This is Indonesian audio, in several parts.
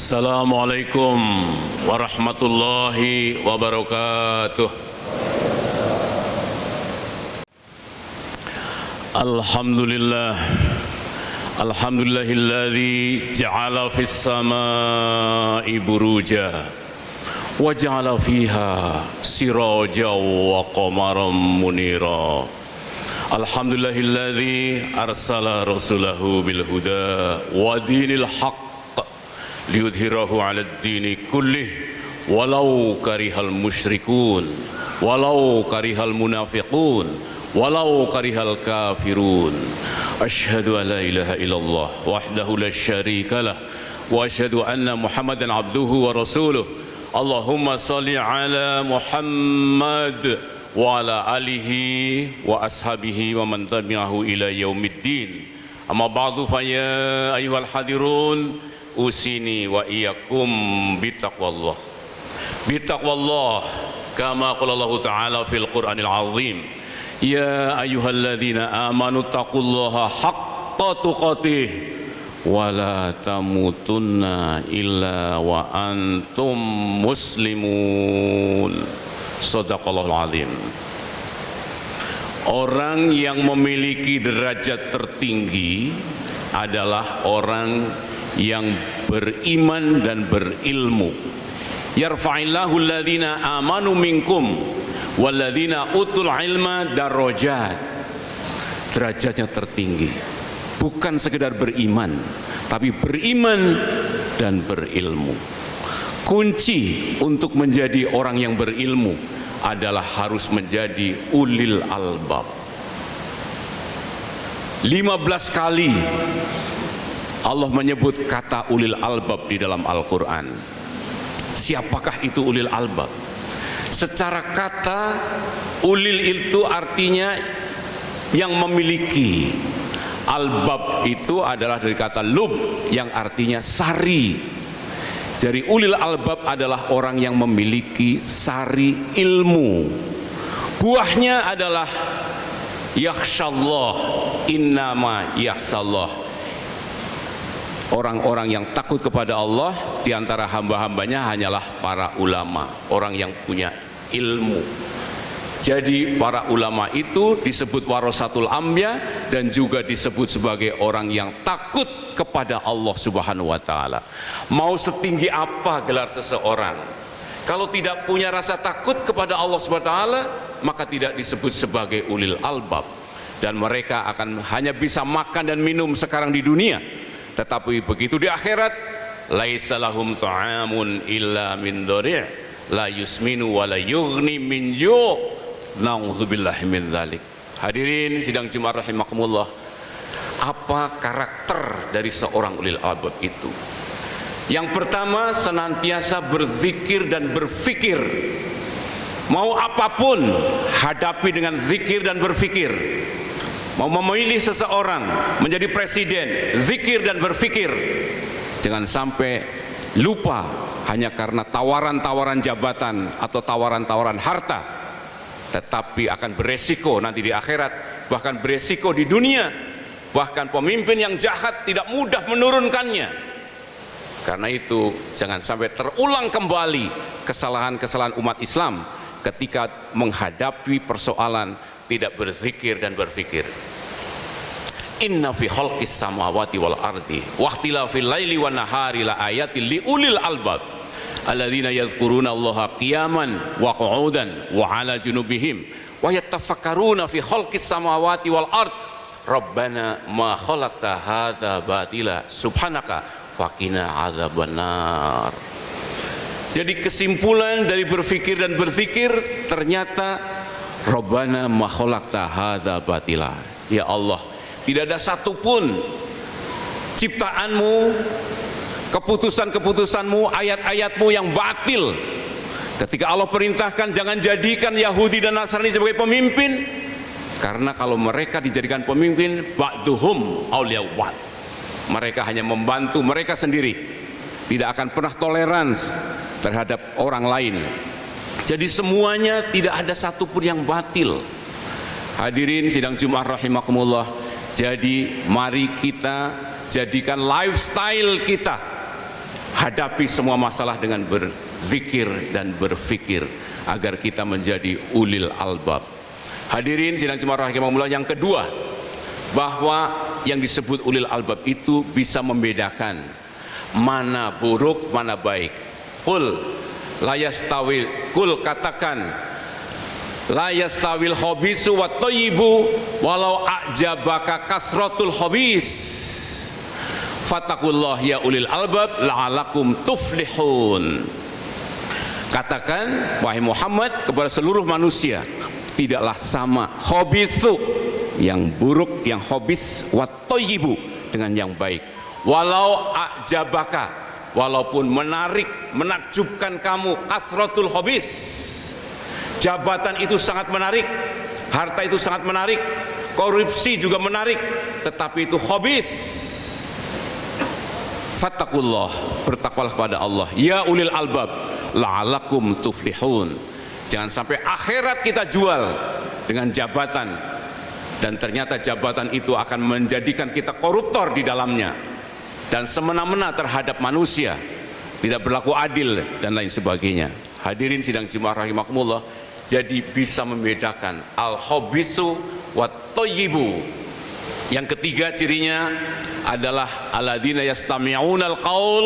Assalamualaikum warahmatullahi wabarakatuh. Alhamdulillah, alhamdulillahilladzi ja'ala fis samaa'i buruja wa ja'ala fiha sirajan wa qamaran munira. Alhamdulillahilladzi arsala rasulahu bil huda wa dinil haqq liyudhhirahu 'alad dini kullih walau karihal musyrikun walau karihal munafiqun walau karihal kafirun. Asyhadu an la ilaha illallah wahdahu la syarikalah wa asyhadu anna Muhammadan abduhu wa rasuluh. Allahumma shalli ala Muhammad wa ala alihi wa ashabihi wa man tabi'ahu ila yaumiddin. Amma ba'du fa ya ayyuhal hadirun usini wa iyyakum bittaqwallah. Bittaqwallah kama qala Allah Ta'ala fil Qur'anil Azim. Ya ayyuhalladzina amanu taqullaha haqqa tuqatih wa la tamutunna illa wa antum muslimun. Shadaqallahul azim. Orang yang memiliki derajat tertinggi adalah orang yang beriman dan berilmu. Yarfa'illahu alladhina amanu minkum walladhina utul ilma darajat. Derajatnya tertinggi, bukan sekedar beriman, tapi beriman dan berilmu. Kunci untuk menjadi orang yang berilmu adalah harus menjadi ulil albab. 15 kali Allah menyebut kata ulil albab di dalam Al-Quran. Siapakah itu ulil albab? Secara kata, ulil itu artinya yang memiliki. Albab itu adalah dari kata lub yang artinya sari. Jadi ulil albab adalah orang yang memiliki sari ilmu. Buahnya adalah yakhsyallah, innama yakhsyallah. Orang-orang yang takut kepada Allah di antara hamba-hambanya hanyalah para ulama, orang yang punya ilmu. Jadi para ulama itu disebut warasatul anbiya dan juga disebut sebagai orang yang takut kepada Allah Subhanahu wa taala. Mau setinggi apa gelar seseorang, kalau tidak punya rasa takut kepada Allah Subhanahu wa taala, maka tidak disebut sebagai ulil albab. Dan mereka akan hanya bisa makan dan minum sekarang di dunia. Tetapi begitu di akhirat, laisa lahum ta'amun illa min dhari' la yusminu wa la yughni min ju'. Na'udzubillahi min dzalik. Hadirin sidang Jumat rahimakumullah. Apa karakter dari seorang ulil albab itu? Yang pertama, senantiasa berzikir dan berfikir. Mau apapun hadapi dengan zikir dan berfikir. Mau memilih seseorang menjadi presiden, zikir dan berfikir. Jangan sampai lupa hanya karena tawaran-tawaran jabatan atau tawaran-tawaran harta, tetapi akan beresiko nanti di akhirat, bahkan beresiko di dunia. Bahkan pemimpin yang jahat tidak mudah menurunkannya. Karena itu jangan sampai terulang kembali kesalahan-kesalahan umat Islam ketika menghadapi persoalan tidak berzikir dan berfikir. Inna fi khalqis samawati wal ardi wa ikhtilafil laili wan nahari la ayatil li ulil albab alladzina yadhkuruna Allaha qiyaman wa qu'udan wa 'ala junubihim wa yatafakkaruna fi khalqis samawati wal ard rabbana ma khalaqta hadza batila subhanaka faqina adzabannar. Jadi kesimpulan dari berfikir dan berzikir ternyata Rabbana ma khalaqta hadza batila. Ya Allah, tidak ada satupun ciptaanmu, keputusan-keputusanmu, ayat-ayatmu yang batil. Ketika Allah perintahkan jangan jadikan Yahudi dan Nasrani sebagai pemimpin, karena kalau mereka dijadikan pemimpin, ba'duhum awliya ba'd. Mereka hanya membantu mereka sendiri, tidak akan pernah toleransi terhadap orang lain. Jadi semuanya tidak ada satupun yang batil. Hadirin sidang Jumat rahimakumullah. Jadi mari kita jadikan lifestyle kita hadapi semua masalah dengan berzikir dan berfikir agar kita menjadi ulil albab. Hadirin sidang Jumat rahimahumullah, yang kedua, bahwa yang disebut ulil albab itu bisa membedakan mana buruk, mana baik. Qul la yastawil, qul katakan, la yastawil khabisu wat thayyibu walau a'jabaka kasratul khabis. Fattaqullah ya ulil albab la'alakum tuflihun. Katakan wahai Muhammad kepada seluruh manusia, tidaklah sama khabisu yang buruk, yang khabis, wat thayyibu dengan yang baik. Walau a'jabaka, walaupun menarik, menakjubkan kamu, kasratul khabis, jabatan itu sangat menarik, harta itu sangat menarik, korupsi juga menarik, tetapi itu khabis. Fattaqullah, bertakwalah kepada Allah ya ulil albab la'alakum tuflihun. Jangan sampai akhirat kita jual dengan jabatan dan ternyata jabatan itu akan menjadikan kita koruptor di dalamnya dan semena-mena terhadap manusia, tidak berlaku adil dan lain sebagainya. Hadirin sidang Jumat rahimakumullah, jadi bisa membedakan al-khabisu wat thayyibu. Yang ketiga cirinya adalah alladzina yastami'una al-qaul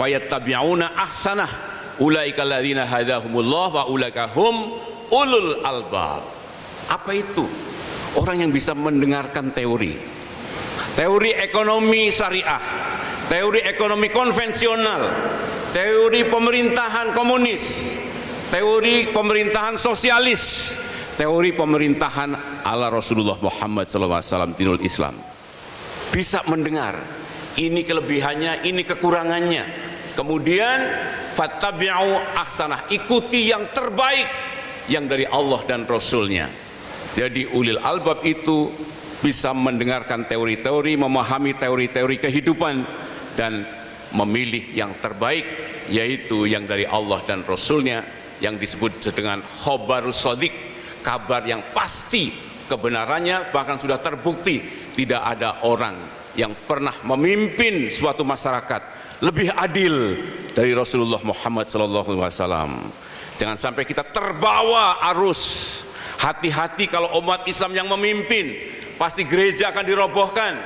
fayattabi'una ahsanah ulaika alladzina hadahumullah wa ulaika hum ulul albab. Apa itu? Orang yang bisa mendengarkan teori ekonomi syariah, teori ekonomi konvensional, teori pemerintahan komunis, teori pemerintahan sosialis, teori pemerintahan ala Rasulullah Muhammad SAW, dinul Islam. Bisa mendengar ini kelebihannya, ini kekurangannya, kemudian fattabi'u ahsanah, ikuti yang terbaik yang dari Allah dan Rasulnya. Jadi ulil albab itu bisa mendengarkan teori-teori, memahami teori-teori kehidupan dan memilih yang terbaik, yaitu yang dari Allah dan Rasulnya, yang disebut dengan khobarus shadiq, kabar yang pasti kebenarannya, bahkan sudah terbukti tidak ada orang yang pernah memimpin suatu masyarakat lebih adil dari Rasulullah Muhammad SAW. Jangan sampai kita terbawa arus. Hati-hati kalau umat Islam yang memimpin, pasti gereja akan dirobohkan.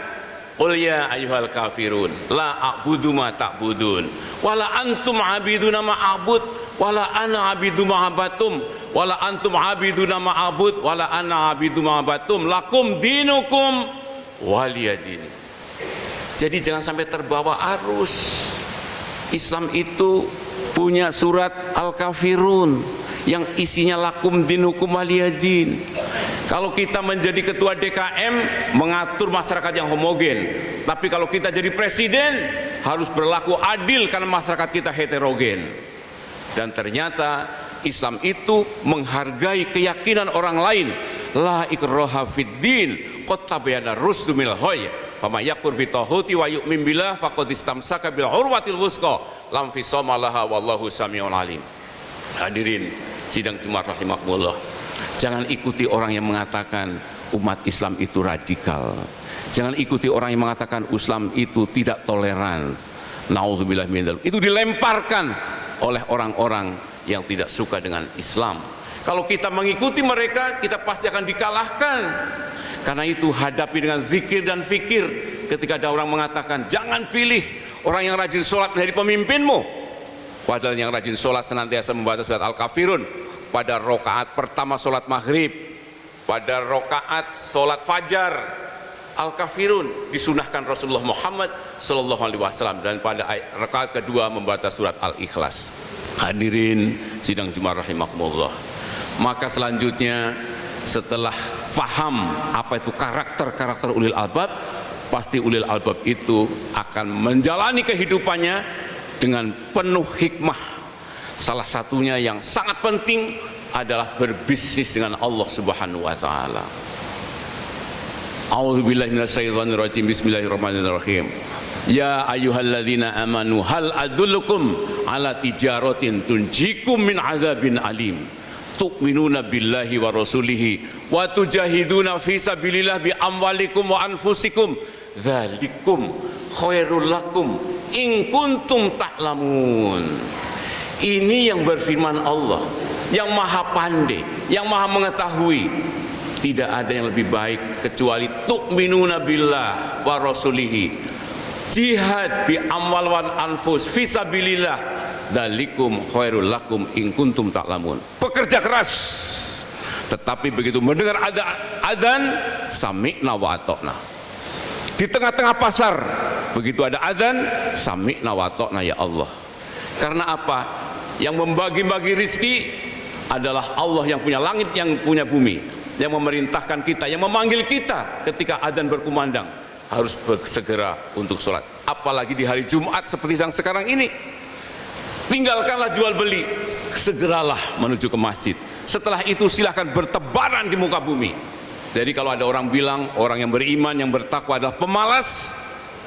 Qul ya ayyuhal kafirun la a'budu ma ta'budun wala antum abiduna ma a'bud wala ana abidu ma abatum wala antum abiduna ma a'bud wala ana abidu ma abatum lakum dinukum waliyadin. Jadi jangan sampai terbawa arus. Islam itu punya surat Al-Kafirun yang isinya lakum dinukum waliyadin. Kalau kita menjadi ketua DKM mengatur masyarakat yang homogen, tapi kalau kita jadi presiden harus berlaku adil karena masyarakat kita heterogen. Dan ternyata Islam itu menghargai keyakinan orang lain. La ikraha fid din, qad tabayyana rusdu minal ghayy. Faman yakfur bi taghuti wa yu'min billah faqad istamsaka bil urwatil wuthqa lam fisama laha wallahu samiun alim. Hadirin sidang Jumat rahimakumullah, jangan ikuti orang yang mengatakan umat Islam itu radikal. Jangan ikuti orang yang mengatakan Islam itu tidak toleran. Nauzubillah min dzalik. Itu dilemparkan oleh orang-orang yang tidak suka dengan Islam. Kalau kita mengikuti mereka, kita pasti akan dikalahkan. Karena itu hadapi dengan zikir dan fikir. Ketika ada orang mengatakan jangan pilih orang yang rajin sholat menjadi pemimpinmu, padahal yang rajin sholat senantiasa membaca surat Al-Kafirun pada rokaat pertama sholat maghrib, pada rokaat sholat fajar, Al-Kafirun disunahkan Rasulullah Muhammad SAW, dan pada rokaat kedua membaca surat Al-Ikhlas. Hadirin sidang Jumat rahimakumullah, maka selanjutnya setelah faham apa itu karakter-karakter ulil albab, pasti ulil albab itu akan menjalani kehidupannya dengan penuh hikmah. Salah satunya yang sangat penting adalah berbisnis dengan Allah Subhanahu wa taala. A'udzubillahi minasyaitonirrajim. Bismillahirrahmanirrahim. Ya ayyuhalladzina amanu hal adullukum ala tijaratin tunjikum min adzabin alim. Tu'minuna billahi wa rasulihi wa tujahiduna fi sabilillah bi amwalikum wa anfusikum dzalikum khairul lakum in kuntum ta'lamun. Ini yang berfirman Allah, yang maha pandai, yang maha mengetahui. Tidak ada yang lebih baik kecuali tu'minuna billah wa rasulihi, jihad bi amwal wan anfus fisabilillah, dalikum khairul lakum in kuntum ta'lamun. Pekerja keras, tetapi begitu mendengar ada adzan, sami'na wa ata'na. Di tengah-tengah pasar begitu ada adzan, sami'na wa ata'na ya Allah. Karena apa? Yang membagi-bagi rizki adalah Allah yang punya langit, yang punya bumi, yang memerintahkan kita, yang memanggil kita ketika adzan berkumandang harus segera untuk sholat. Apalagi di hari Jumat seperti yang sekarang ini, tinggalkanlah jual beli, segeralah menuju ke masjid. Setelah itu silahkan bertebaran di muka bumi. Jadi kalau ada orang bilang orang yang beriman, yang bertakwa adalah pemalas,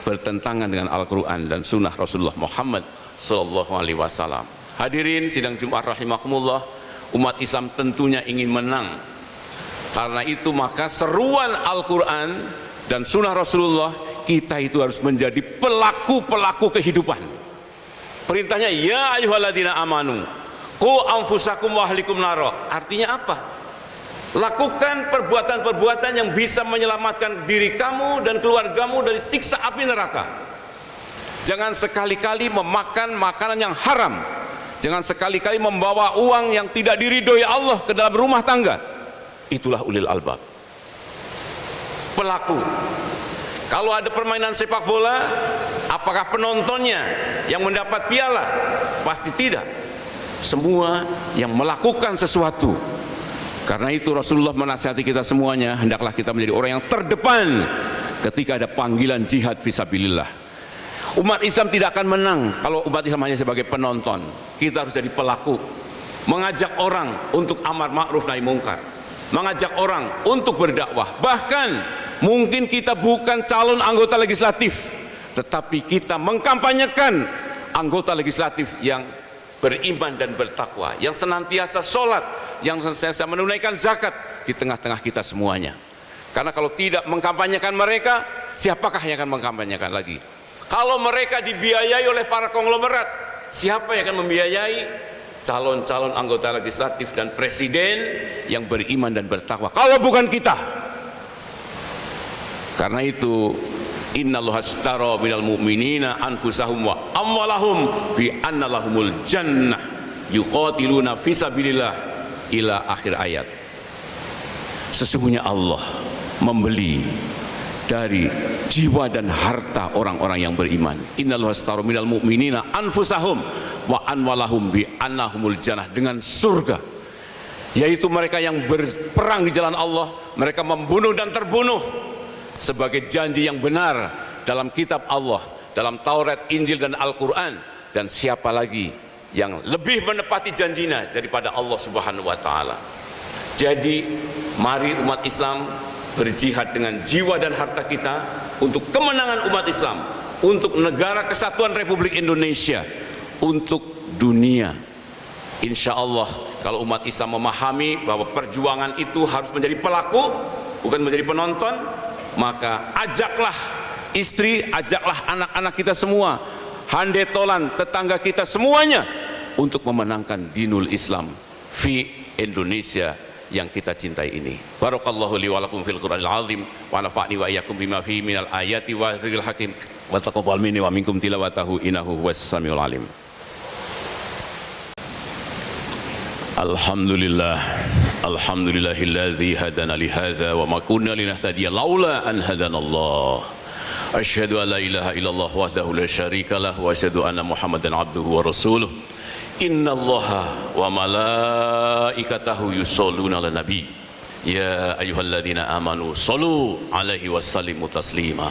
bertentangan dengan Al-Quran dan Sunnah Rasulullah Muhammad SAW. Hadirin sidang Jumat rahimakumullah, umat Islam tentunya ingin menang. Karena itu maka seruan Al-Quran dan Sunnah Rasulullah, kita itu harus menjadi pelaku-pelaku kehidupan. Perintahnya ya ayyuhalladzina amanu qu anfusakum wa ahlikum naro. Artinya apa? Lakukan perbuatan-perbuatan yang bisa menyelamatkan diri kamu dan keluargamu dari siksa api neraka. Jangan sekali-kali memakan makanan yang haram. Jangan sekali-kali membawa uang yang tidak diridhoi Allah ke dalam rumah tangga. Itulah ulil albab, pelaku. Kalau ada permainan sepak bola, apakah penontonnya yang mendapat piala? Pasti tidak. Semua yang melakukan sesuatu. Karena itu Rasulullah menasihati kita semuanya, hendaklah kita menjadi orang yang terdepan ketika ada panggilan jihad fisabilillah. Umat Islam tidak akan menang kalau umat Islam hanya sebagai penonton. Kita harus jadi pelaku, mengajak orang untuk amar ma'ruf nahi mungkar, mengajak orang untuk berdakwah. Bahkan mungkin kita bukan calon anggota legislatif, tetapi kita mengkampanyekan anggota legislatif yang beriman dan bertakwa, yang senantiasa sholat, yang senantiasa menunaikan zakat di tengah-tengah kita semuanya. Karena kalau tidak mengkampanyekan mereka, siapakah yang akan mengkampanyekan lagi? Kalau mereka dibiayai oleh para konglomerat, siapa yang akan membiayai calon-calon anggota legislatif dan presiden yang beriman dan bertakwa? Kalau bukan kita. Karena itu innallaha ashtara minal mu'minina anfusahum wa amwalahum bi anna lahumul jannah yuqatiluna fisabilillah ila akhir ayat. Sesungguhnya Allah membeli dari jiwa dan harta orang-orang yang beriman. Innallaha ashtara minal mu'minina anfusahum wa amwalahum bi annahumul jannah, dengan surga, yaitu mereka yang berperang di jalan Allah, mereka membunuh dan terbunuh sebagai janji yang benar dalam kitab Allah, dalam Taurat, Injil dan Al-Quran. Dan siapa lagi yang lebih menepati janjinya daripada Allah Subhanahu wa Ta'ala? Jadi mari umat Islam berjihad dengan jiwa dan harta kita untuk kemenangan umat Islam, untuk negara kesatuan Republik Indonesia, untuk dunia. Insya Allah kalau umat Islam memahami bahwa perjuangan itu harus menjadi pelaku, bukan menjadi penonton, maka ajaklah istri, ajaklah anak-anak kita semua, handetolan tetangga kita semuanya, untuk memenangkan dinul Islam fi Indonesia yang kita cintai ini. Barakallahu li wa lakum fil Qur'anil azim wa nafa'ni wa iyyakum bima fihi minal ayati wa dzikril hakim wa taqabbal minni wa minkum tilawatahu innahu huwas samiul alim. Alhamdulillah, alhamdulillahilladzi hadana li hadza wa ma kunna linahtadiya laula an hadanallah. Asyhadu an la ilaha illallah wahdahu la syarika lah wa asyhadu anna Muhammadan abduhu wa rasuluh. Innallaha wa malaikatahu yusholluna 'alan nabi ya ayyuhalladzina amanu shallu 'alaihi wa sallimu taslima.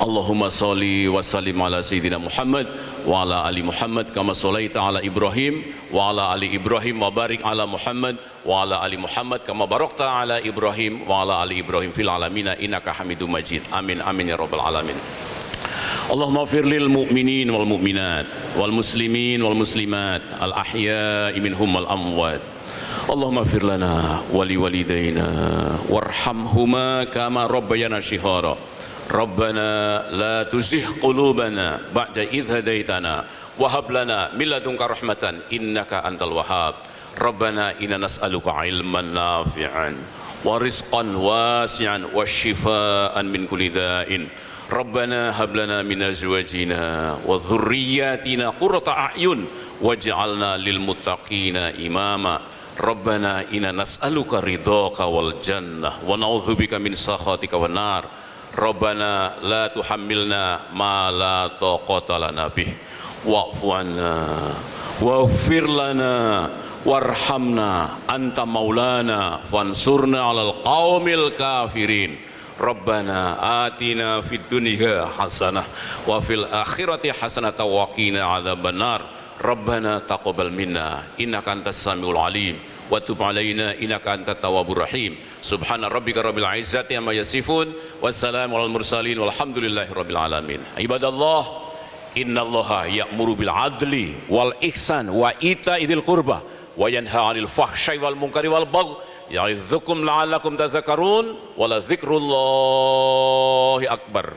Allahumma shalli wa sallim ala sayyidina Muhammad wa ala ali Muhammad kama shallaita ala Ibrahim wa ala ali Ibrahim wa barik ala Muhammad wa ala ali Muhammad kama barakta ala Ibrahim wa ala ali Ibrahim fil alamin innaka Hamidum Majid. Amin amin ya rabbal alamin. Allahumma ighfir lil mu'minin wal mu'minat wal muslimin wal muslimat al ahya'i minhum wal amwat. Allahumma ighfir lana wa li walidayna warhamhuma kama rabbayana shighara. Rabbana la tuzigh qulubana ba'da idh hadaitana wa hab lana min ladunka rahmatan innaka antal wahhab. Rabbana inna nas'aluka ilman nafi'an wa rizqan wasi'an wa shifaan min kulli da'in. Rabbana hab lana min azwajina wa dhurriyyatina qurrata a'yun waj'alna lil muttaqina imama. Rabbana inna nas'aluka ridhaka wal jannah wa na'udzubika min sakhatika wan nar. Rabbana la tuhammilna ma la taqata lana bih wa'fu anna waghfir lana warhamna anta maulana fansurna 'alal qaumil kafirin. Rabbana atina fid dunya hasanah wa fil akhirati hasanah wa qina adzabannar. Rabbana taqabbal minna innaka antas samiul alim wa tub alaina innaka antat tawwabur rahim. Subhana rabbika rabbil izzati amma yasifun wassalamu alal mursalin walhamdulillahi rabbil alamin. Ibadallah, innallaha ya'muru bil adli wal ihsan wa ita'idzil qurba wa yanha 'anil fahsya'i wal munkari wal baghi ya'idzukum la'allakum tadhakkarun wa la dzikrullahi akbar.